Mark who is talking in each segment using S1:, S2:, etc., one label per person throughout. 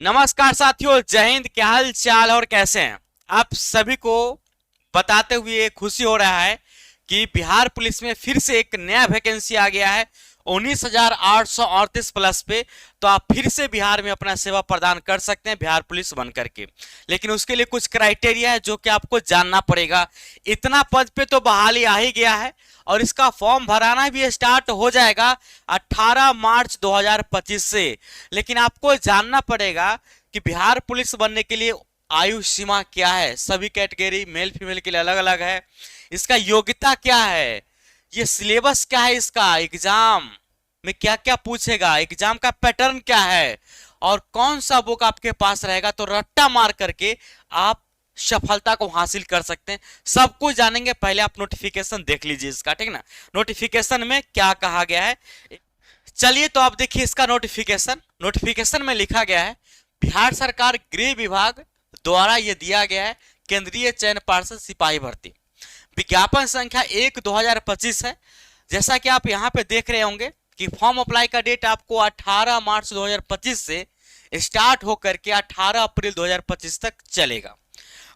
S1: नमस्कार साथियों, जय हिंद। क्या हाल चाल और कैसे हैं आप सभी को बताते हुए खुशी हो रहा है कि बिहार पुलिस में फिर से एक नया वैकेंसी आ गया है 19,838 प्लस पे। तो आप फिर से बिहार में अपना सेवा प्रदान कर सकते हैं बिहार पुलिस बन करके। लेकिन उसके लिए कुछ क्राइटेरिया है जो कि आपको जानना पड़ेगा। इतना पद पे तो बहाली आ ही गया है और इसका फॉर्म भराना भी स्टार्ट हो जाएगा 18 मार्च 2025 से। लेकिन आपको जानना पड़ेगा कि बिहार पुलिस बनने के लिए आयु सीमा क्या है। सभी कैटेगरी मेल फीमेल के लिए अलग अलग है। इसका योग्यता क्या है, ये सिलेबस क्या है, इसका एग्जाम में क्या क्या पूछेगा, एग्जाम का पैटर्न क्या है और कौन सा बुक आपके पास रहेगा तो रट्टा मार करके आप सफलता को हासिल कर सकते हैं। सब कुछ जानेंगे। पहले आप नोटिफिकेशन देख लीजिए इसका, ठीक ना। नोटिफिकेशन में क्या कहा गया है, चलिए तो आप देखिए इसका नोटिफिकेशन। नोटिफिकेशन में लिखा गया है बिहार सरकार गृह विभाग द्वारा यह दिया गया है केंद्रीय चयन पार्षद सिपाही भर्ती। विज्ञापन संख्या 1/2025 है। जैसा कि आप यहां पे देख रहे होंगे कि फॉर्म अप्लाई का डेट आपको 18 मार्च 2025 से स्टार्ट होकर के 18 अप्रैल 2025 तक चलेगा।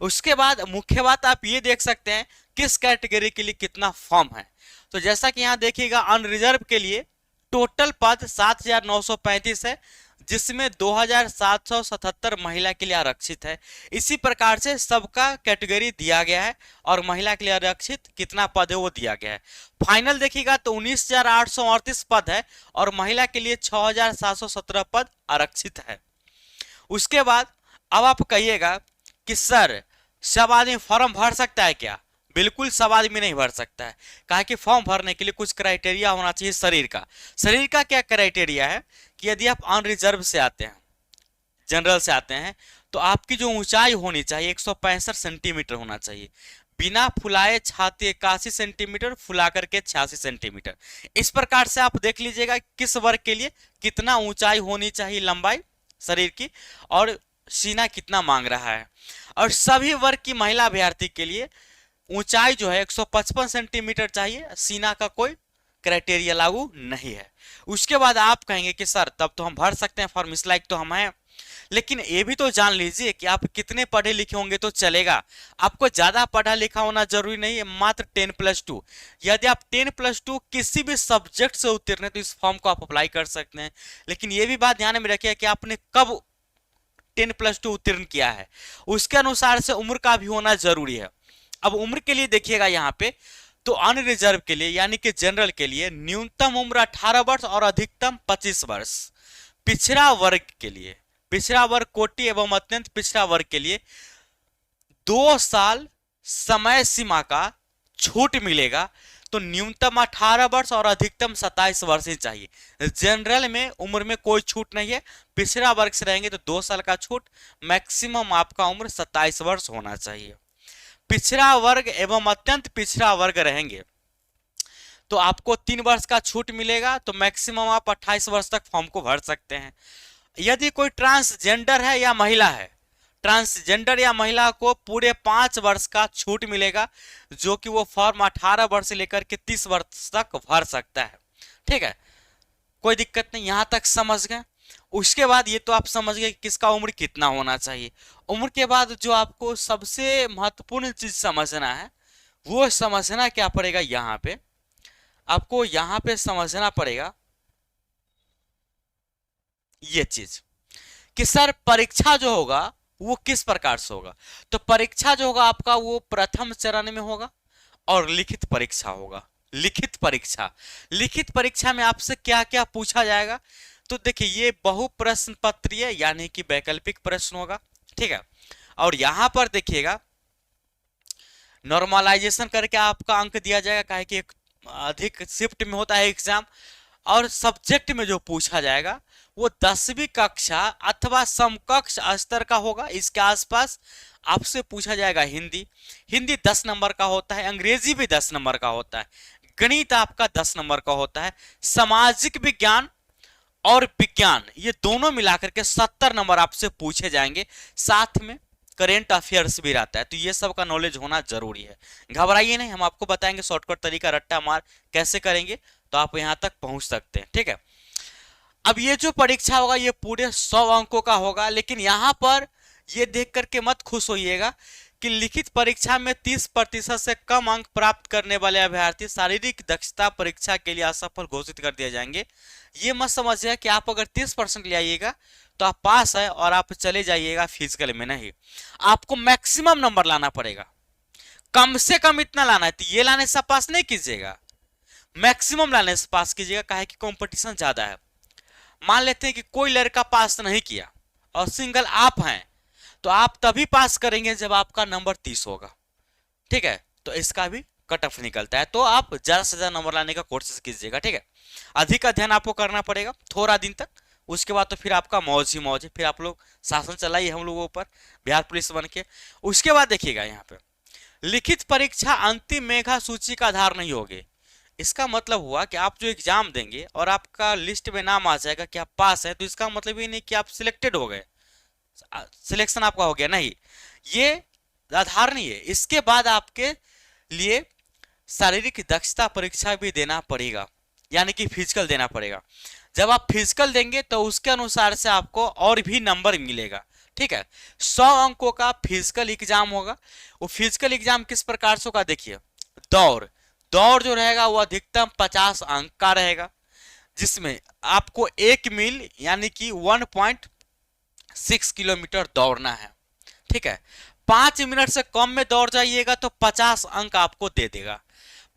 S1: उसके बाद मुख्य बात आप ये देख सकते हैं किस कैटेगरी के लिए कितना फॉर्म है। तो जैसा कि यहाँ देखिएगा अनरिजर्व के लिए टोटल पद 7,935 है, जिसमें 2,777 महिला के लिए आरक्षित है। इसी प्रकार से सबका कैटेगरी दिया गया है और महिला के लिए आरक्षित कितना पद है वो दिया गया है। फाइनल देखिएगा तो 19,838 पद है और महिला के लिए 6,717 पद आरक्षित है। उसके बाद अब आप कहिएगा कि सर सब आदमी फॉर्म भर सकता है क्या? बिल्कुल सब आदमी नहीं भर सकता है। कहा कि फॉर्म भरने के लिए कुछ क्राइटेरिया होना चाहिए शरीर का। शरीर का क्या क्राइटेरिया है कि यदि आप अनरिजर्व से आते हैं, जनरल से आते हैं, तो आपकी जो ऊंचाई होनी चाहिए 165 सेंटीमीटर होना चाहिए। बिना फुलाए छाती 81 सेंटीमीटर, फुला करके 86 सेंटीमीटर। इस प्रकार से आप देख लीजिएगा किस वर्ग के लिए कितना ऊंचाई होनी चाहिए, लंबाई शरीर की, और सीना कितना मांग रहा है। और सभी वर्ग की महिला अभ्यर्थी के लिए ऊंचाई जो है 155 सेंटीमीटर चाहिए, सीना का कोई क्राइटेरिया लागू नहीं है। उसके बाद आप कहेंगे कि सर तब तो हम भर सकते हैं फॉर्म, इस लायक तो हम हैं। लेकिन ये भी तो जान लीजिए कि आप कितने पढ़े लिखे होंगे तो चलेगा। आपको ज्यादा पढ़ा लिखा होना जरूरी नहीं है, मात्र 10+2। यदि आप 10+2 किसी भी सब्जेक्ट से उत्तीर्ण है तो इस फॉर्म को आप अप्लाई कर सकते हैं। लेकिन ये भी बात ध्यान में रखिए कि आपने कब 10+2 उत्तीर्ण किया है, उसके अनुसार से उम्र का भी होना जरूरी है। अब उम्र के लिए देखिएगा यहाँ पे तो अनरिजर्व के लिए यानी कि जनरल के लिए न्यूनतम उम्र 18 वर्ष और अधिकतम 25 वर्ष। पिछड़ा वर्ग के लिए, पिछड़ा वर्ग कोटि एवं अत्यंत पिछड़ा वर्ग के लिए 2 साल समय सीमा का छूट मिलेगा। तो न्यूनतम 18 वर्ष और अधिकतम 27 वर्ष ही चाहिए। जनरल में उम्र में कोई छूट नहीं है। पिछड़ा वर्ग से रहेंगे तो 2 साल का छूट, मैक्सिमम आपका उम्र 27 वर्ष होना चाहिए। पिछड़ा वर्ग एवं अत्यंत पिछड़ा वर्ग रहेंगे तो आपको 3 वर्ष का छूट मिलेगा। तो मैक्सिमम आप 28 वर्ष तक फॉर्म को भर सकते हैं। यदि कोई ट्रांसजेंडर है या महिला है, ट्रांसजेंडर या महिला को पूरे 5 वर्ष का छूट मिलेगा, जो कि वो फॉर्म 18 वर्ष से लेकर के 30 वर्ष तक भर सकता है। ठीक है, कोई दिक्कत नहीं, यहां तक समझ गए। उसके बाद ये तो आप समझ गए किसका उम्र कितना होना चाहिए। उम्र के बाद जो आपको सबसे महत्वपूर्ण चीज समझना है वो समझना क्या पड़ेगा, यहाँ पे आपको यहाँ पे समझना पड़ेगा ये चीज कि सर परीक्षा जो होगा वो किस प्रकार से होगा। तो परीक्षा जो होगा आपका वो प्रथम चरण में होगा और लिखित परीक्षा होगा। लिखित परीक्षा, लिखित परीक्षा में आपसे क्या क्या पूछा जाएगा तो देखिए ये बहु प्रश्न पत्रीय यानी कि वैकल्पिक प्रश्न होगा। ठीक है, और यहां पर देखिएगा नॉर्मलाइजेशन करके आपका अंक दिया जाएगा, काहे कि एक अधिक शिफ्ट में होता है एग्जाम। और सब्जेक्ट में जो पूछा जाएगा वो 10वीं कक्षा अथवा समकक्ष स्तर का होगा, इसके आसपास आपसे पूछा जाएगा। हिंदी, हिंदी 10 नंबर का होता है, अंग्रेजी भी 10 नंबर का होता है, गणित आपका 10 नंबर का होता है, सामाजिक विज्ञान और विज्ञान ये दोनों मिलाकर के 70 नंबर आपसे पूछे जाएंगे। साथ में करेंट अफेयर्स भी रहता है, तो ये सब का नॉलेज होना जरूरी है। घबराइए नहीं, हम आपको बताएंगे शॉर्टकट तरीका, रट्टा मार कैसे करेंगे तो आप यहां तक पहुंच सकते हैं। ठीक है, अब ये जो परीक्षा होगा ये पूरे 100 अंकों का होगा, लेकिन यहाँ पर ये देख करके मत खुश होइएगा कि लिखित परीक्षा में 30% से कम अंक प्राप्त करने वाले अभ्यर्थी शारीरिक दक्षता परीक्षा के लिए असफल घोषित कर दिए जाएंगे। ये मत समझिएगा कि आप अगर 30% ले आइएगा तो आप पास है और आप चले जाइएगा फिजिकल में, नहीं, आपको मैक्सिमम नंबर लाना पड़ेगा, कम से कम इतना लाना है। तो ये लाने से पास नहीं कीजिएगा, मैक्सिमम लाने से पास कीजिएगा, काहे कि कंपटीशन ज्यादा है। मान लेते हैं कि कोई लड़का पास नहीं किया और सिंगल आप हैं, तो आप तभी पास करेंगे जब आपका नंबर 30 होगा, ठीक है। तो इसका भी कट ऑफ निकलता है, तो आप ज्यादा से ज्यादा नंबर लाने का कोशिश कीजिएगा, ठीक है। अधिक अध्ययन आपको करना पड़ेगा थोड़ा दिन तक, उसके बाद तो फिर आपका मौज ही मौज है, फिर आप लोग शासन चलाइए हम लोगों पर बिहार पुलिस बन के। उसके बाद देखिएगा यहाँ पे लिखित परीक्षा अंतिम मेधा सूची का आधार नहीं होगी। इसका मतलब हुआ कि आप जो एग्जाम देंगे और आपका लिस्ट में नाम आ जाएगा कि आप पास है, तो इसका मतलब ये नहीं कि आप सिलेक्टेड हो गए, सिलेक्शन आपका हो गया, नहीं, ये आधार नहीं है। इसके बाद आपके लिए शारीरिक दक्षता परीक्षा भी देना पड़ेगा, यानी कि फिजिकल देना पड़ेगा। जब आप फिजिकल देंगे तो उसके अनुसार से आपको और भी नंबर मिलेगा, ठीक है। 100 अंकों का फिजिकल एग्जाम होगा। वो फिजिकल एग्जाम किस प्रकार से होगा, देखिए, दौड़ जो रहेगा वो अधिकतम 50 अंक का रहेगा, जिसमें आपको 1 मील यानी कि 1.6 किलोमीटर दौड़ना है, ठीक है। 5 मिनट से कम में दौड़ जाइएगा तो 50 अंक आपको दे देगा।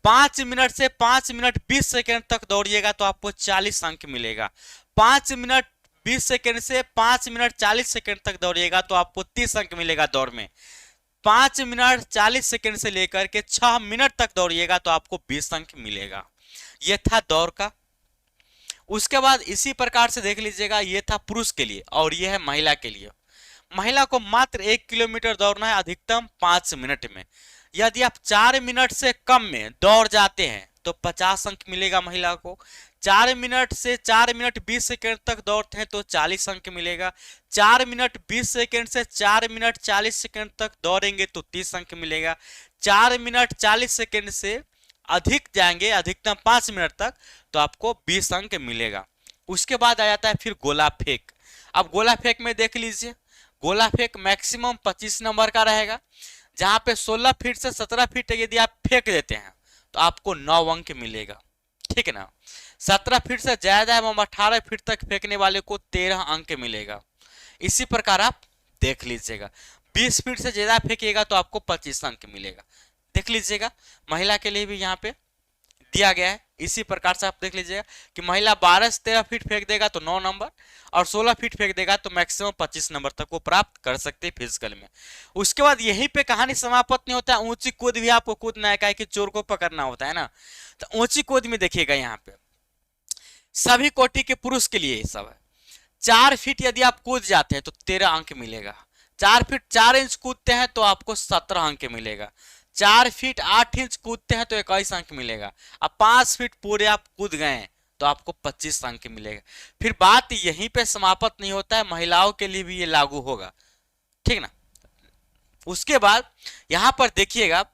S1: 5 मिनट से 5 मिनट 20 सेकेंड तक दौड़िएगा तो आपको 40 अंक मिलेगा। 5 मिनट 20 सेकेंड से 5 मिनट 40 सेकेंड तक दौड़िएगा तो आपको 30 अंक मिलेगा दौड़ में। 5 मिनट 40 सेकेंड से लेकर के 6 मिनट तक दौड़िएगा तो आपको 20 अंक मिलेगा। यह था दौड़ का। उसके बाद इसी प्रकार से देख लीजिएगा, यह था पुरुष के लिए और यह है महिला के लिए। महिला को मात्र 1 किलोमीटर दौड़ना है अधिकतम 5 मिनट में। यदि आप 4 मिनट से कम में दौड़ जाते हैं तो 50 अंक मिलेगा महिला को। 4 मिनट से 4 मिनट 20 सेकेंड तक दौड़ते हैं तो 40 अंक मिलेगा। 4 मिनट 20 सेकेंड से 4 मिनट 40 सेकेंड तक दौड़ेंगे तो 30 अंक मिलेगा। 4 मिनट 40 सेकेंड से अधिक जाएंगे अधिकतम 5 मिनट तक तो आपको 20 अंक मिलेगा। उसके बाद आ जाता है फिर गोला फेंक। अब गोला फेंक में देख लीजिए, गोला फेंक मैक्सिमम 25 नंबर का रहेगा, जहां पे 16 फीट से 17 फीट यदि आप फेंक देते हैं तो आपको 9 अंक मिलेगा, ठीक है ना। 17 फीट से ज्यादा एवं 18 फीट तक फेंकने वाले को 13 अंक मिलेगा। इसी प्रकार आप देख लीजिएगा, 20 फीट से ज्यादा फेंकिएगा तो आपको 25 अंक मिलेगा। देख लीजिएगा महिला के लिए भी यहाँ पे दिया गया है। इसी प्रकार से आप देख लीजिएगा कि महिला 12 से 13 फीट फेंक देगा तो 9 नंबर और 16 फीट फेंक देगा तो मैक्सिमम 25 नंबर तक वो प्राप्त कर सकते हैं फिजिकल में। उसके बाद यहीं पे कहानी समाप्त नहीं होता है, ऊंची कूद भी आपको कूदना है, कि चोर को पकड़ना होता है ना। तो ऊंची कूद में देखिएगा यहाँ पे सभी कोटि के पुरुष के लिए सब है। 4 फीट यदि आप कूद जाते हैं तो 13 अंक मिलेगा। 4 फीट 4 इंच कूदते हैं तो आपको 17 अंक मिलेगा। 4 फीट 8 इंच कूदते हैं तो 21 अंक मिलेगा। अब 5 फीट पूरे आप कूद गए तो आपको 25 अंक मिलेगा। फिर बात यहीं पे समाप्त नहीं होता है, महिलाओं के लिए भी ये लागू होगा, ठीक ना। उसके बाद यहां पर देखिएगा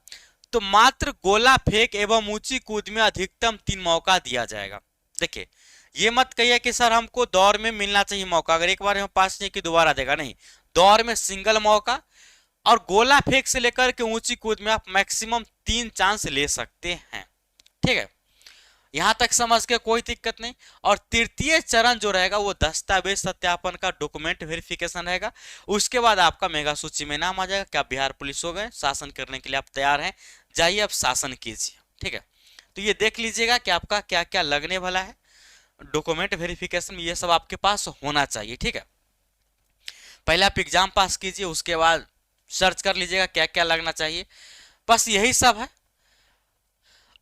S1: तो मात्र गोला फेंक एवं ऊंची कूद में अधिकतम 3 मौका दिया जाएगा। देखिए, ये मत कहिए कि सर हमको दौड़ में मिलना चाहिए मौका, अगर एक बार हम पास नहीं कि दोबारा देगा, नहीं। दौड़ में सिंगल मौका और गोला फेंक से लेकर के ऊंची कूद में आप मैक्सिमम 3 चांस ले सकते हैं, ठीक है। यहां तक समझ के कोई दिक्कत नहीं। और तृतीय चरण जो रहेगा वो दस्तावेज सत्यापन का डॉक्यूमेंट वेरिफिकेशन रहेगा। उसके बाद आपका मेगा सूची में नाम आ जाएगा कि आप बिहार पुलिस हो गए, शासन करने के लिए आप तैयार हैं, जाइए अब शासन कीजिए, ठीक है। तो ये देख लीजिएगा कि आपका क्या क्या लगने वाला है, डॉक्यूमेंट वेरिफिकेशन ये सब आपके पास होना चाहिए, ठीक है। पहले आप एग्जाम पास कीजिए, उसके बाद सर्च कर लीजिएगा क्या क्या लगना चाहिए, बस यही सब है।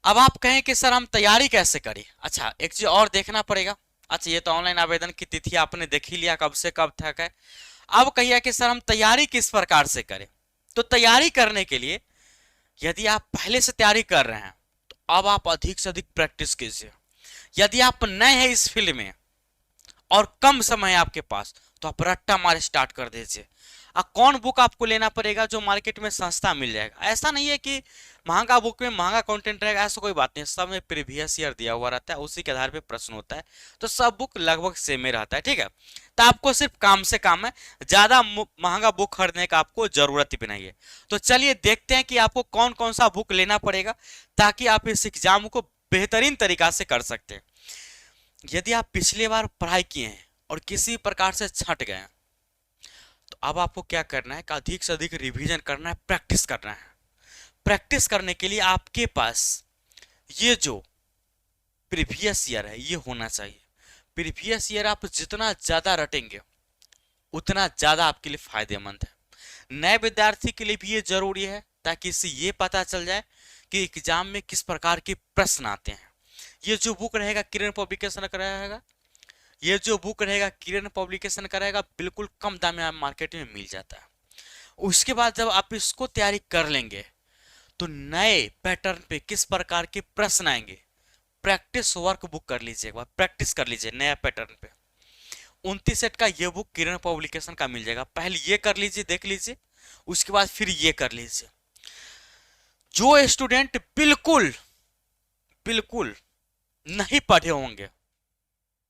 S1: अब आप कहें कि सर हम तैयारी कैसे करें। अच्छा, एक चीज और देखना पड़ेगा। अच्छा, ये तो ऑनलाइन आवेदन की तिथि आपने देख ही लिया कब से कब तक है। अब कहिए कि सर हम तैयारी किस प्रकार से करें। तो तैयारी करने के लिए यदि आप पहले से तैयारी कर रहे हैं तो अब आप अधिक से अधिक प्रैक्टिस कीजिए। यदि आप नए हैं इस फील्ड में और कम समय है आपके पास तो आप रट्टा मार स्टार्ट कर दीजिए। कौन बुक आपको लेना पड़ेगा? जो मार्केट में सस्ता मिल जाएगा। ऐसा नहीं है कि महंगा बुक में महंगा कंटेंट रहेगा, ऐसा कोई बात नहीं। सब में प्रीवियस ईयर दिया हुआ रहता है, उसी के आधार पे प्रश्न होता है, तो सब बुक लगभग सेम ही रहता है, ठीक है। तो आपको सिर्फ काम से काम है, ज्यादा महंगा बुक खरीदने का आपको जरूरत भी नहीं है। तो चलिए देखते हैं कि आपको कौन कौन सा बुक लेना पड़ेगा ताकि आप इस एग्जाम को बेहतरीन तरीका से कर सकते हैं। यदि आप पिछली बार पढ़ाई किए हैं और किसी प्रकार से छट गए, तो अब आपको क्या करना है कि अधिक से अधिक रिवीजन करना है, प्रैक्टिस करना है। प्रैक्टिस करने के लिए आपके पास ये जो प्रीवियस ईयर है ये होना चाहिए। प्रीवियस ईयर आप जितना ज्यादा रटेंगे उतना ज्यादा आपके लिए फायदेमंद है। नए विद्यार्थी के लिए भी ये जरूरी है ताकि इससे ये पता चल जाए कि एग्जाम में किस प्रकार के प्रश्न आते हैं। ये जो बुक रहेगा किरण पब्लिकेशन का रहेगा, ये जो बुक रहेगा किरण पब्लिकेशन का रहेगा, बिल्कुल कम दाम में मार्केट में मिल जाता है। उसके बाद जब आप इसको तैयारी कर लेंगे तो नए पैटर्न पे किस प्रकार के प्रश्न आएंगे, प्रैक्टिस वर्क बुक कर लीजिए, एक बार प्रैक्टिस कर लीजिए नया पैटर्न पे। 29 सेट का ये बुक किरण पब्लिकेशन का मिल जाएगा, पहले ये कर लीजिए, देख लीजिए, उसके बाद फिर ये कर लीजिए। जो स्टूडेंट बिल्कुल बिल्कुल नहीं पढ़े होंगे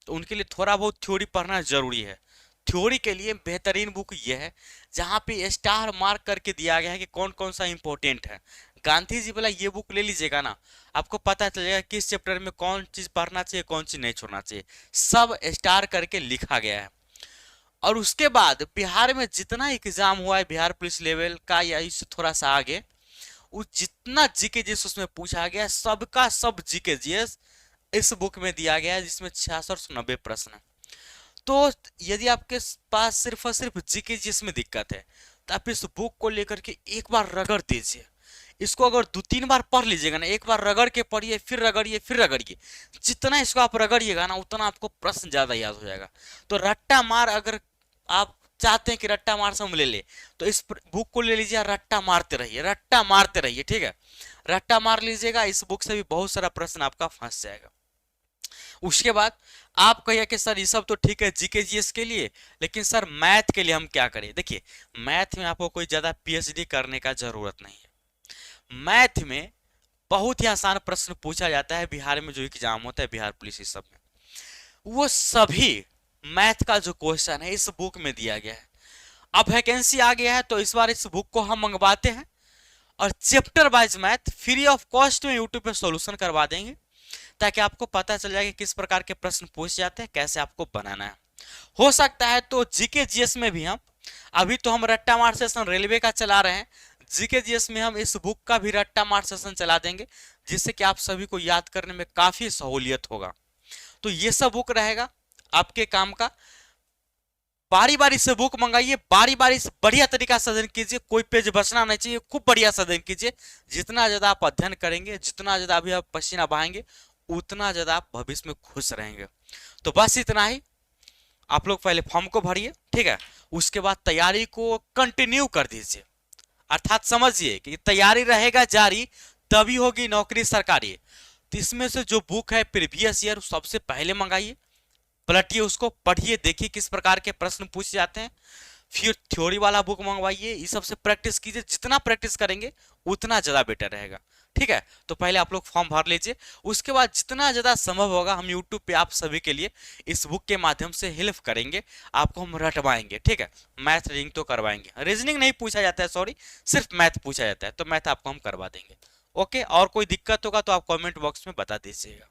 S1: तो उनके लिए थोड़ा बहुत थ्योरी पढ़ना जरूरी है। थ्योरी के लिए बेहतरीन बुक ये है जहां पे स्टार मार्क करके दिया गया है कि कौन कौन सा इंपॉर्टेंट है। गांधी जी वाला ये बुक ले लीजिएगा ना, आपको पता चलेगा किस चैप्टर में कौन चीज पढ़ना चाहिए, कौन चीज नहीं छोड़ना चाहिए, सब स्टार करके लिखा गया है। और उसके बाद बिहार में जितना एग्जाम हुआ है बिहार पुलिस लेवल का या इससे थोड़ा सा आगे, वो जितना जीके जीएस उसमें पूछा गया सबका सब जीके जीएस इस बुक में दिया गया है, जिसमें 66 से 90 प्रश्न है। तो यदि आपके पास सिर्फ और सिर्फ जीके जीएस में दिक्कत है तो आप इस बुक को लेकर के एक बार रगड़ दीजिए। इसको अगर 2-3 बार पढ़ लीजिएगा ना, एक बार रगड़ के पढ़िए, फिर रगड़िए, फिर रगड़िए, जितना इसको आप रगड़िएगा ना उतना आपको प्रश्न ज्यादा याद हो जाएगा। तो रट्टा मार अगर आप चाहते हैं कि रट्टा मार से हम ले तो इस बुक को ले लीजिए, रट्टा मारते रहिए, रट्टा मारते रहिए, ठीक है। रट्टा मार लीजिएगा, इस बुक से भी बहुत सारा प्रश्न आपका फंस जाएगा। उसके बाद आप कहिए कि सर ये सब तो ठीक है जीके जीएस के लिए, लेकिन सर मैथ के लिए हम क्या करें? देखिए मैथ में आपको कोई ज्यादा पीएचडी करने का जरूरत नहीं है। मैथ में बहुत ही आसान प्रश्न पूछा जाता है बिहार में, जो एग्जाम होता है बिहार पुलिस इस सब में, वो सभी मैथ का जो क्वेश्चन है इस बुक में दिया गया है। अब वैकेंसी आ गया है तो इस बार इस बुक को हम मंगवाते हैं और chapter wise math free of cost में यूट्यूब पे सॉल्यूशन करवा देंगे, ताकि आपको पता चल जाए कि किस प्रकार के प्रश्न पूछ जाते हैं, कैसे आपको बनाना है। हो सकता है तो जीके जीएस में भी हम, अभी तो हम रट्टा मार सेशन रेलवे का चला रहे हैं, जीके जीएस में हम इस बुक का भी रट्टा मार सेशन चला देंगे, जिससे कि आप सभी को याद करने में काफी सहूलियत होगा। तो ये सब बुक रहेगा आपके काम का। बारी बारी से बुक मंगाइए, बारी बारी से बढ़िया तरीका से अध्ययन कीजिए, कोई पेज बचना नहीं चाहिए, खूब बढ़िया से अध्ययन कीजिए। जितना ज्यादा आप अध्ययन करेंगे, जितना ज्यादा अभी आप पसीना बहाएंगे, उतना ज्यादा आप भविष्य में खुश रहेंगे। तो बस इतना ही, आप लोग पहले फॉर्म को भरिए, ठीक है, उसके बाद तैयारी को कंटिन्यू कर दीजिए। अर्थात समझिए कि तैयारी रहेगा जारी तभी होगी नौकरी सरकारी। तो इसमें से जो बुक है प्रीवियस ईयर सबसे पहले मंगाइए, पलटिए, उसको पढ़िए, देखिए किस प्रकार के प्रश्न पूछे जाते हैं। फिर थ्योरी वाला बुक मंगवाइए, इस सबसे प्रैक्टिस कीजिए, जितना प्रैक्टिस करेंगे उतना ज्यादा बेटर रहेगा, ठीक है। तो पहले आप लोग फॉर्म भर लीजिए, उसके बाद जितना ज्यादा संभव होगा हम यूट्यूब पे आप सभी के लिए इस बुक के माध्यम से हेल्प करेंगे, आपको हम रटवाएंगे, ठीक है। मैथ रीजनिंग तो करवाएंगे, रीजनिंग नहीं पूछा जाता है, सॉरी, सिर्फ मैथ पूछा जाता है, तो मैथ आपको हम करवा देंगे। ओके, और कोई दिक्कत होगा तो आप कॉमेंट बॉक्स में बता दीजिएगा।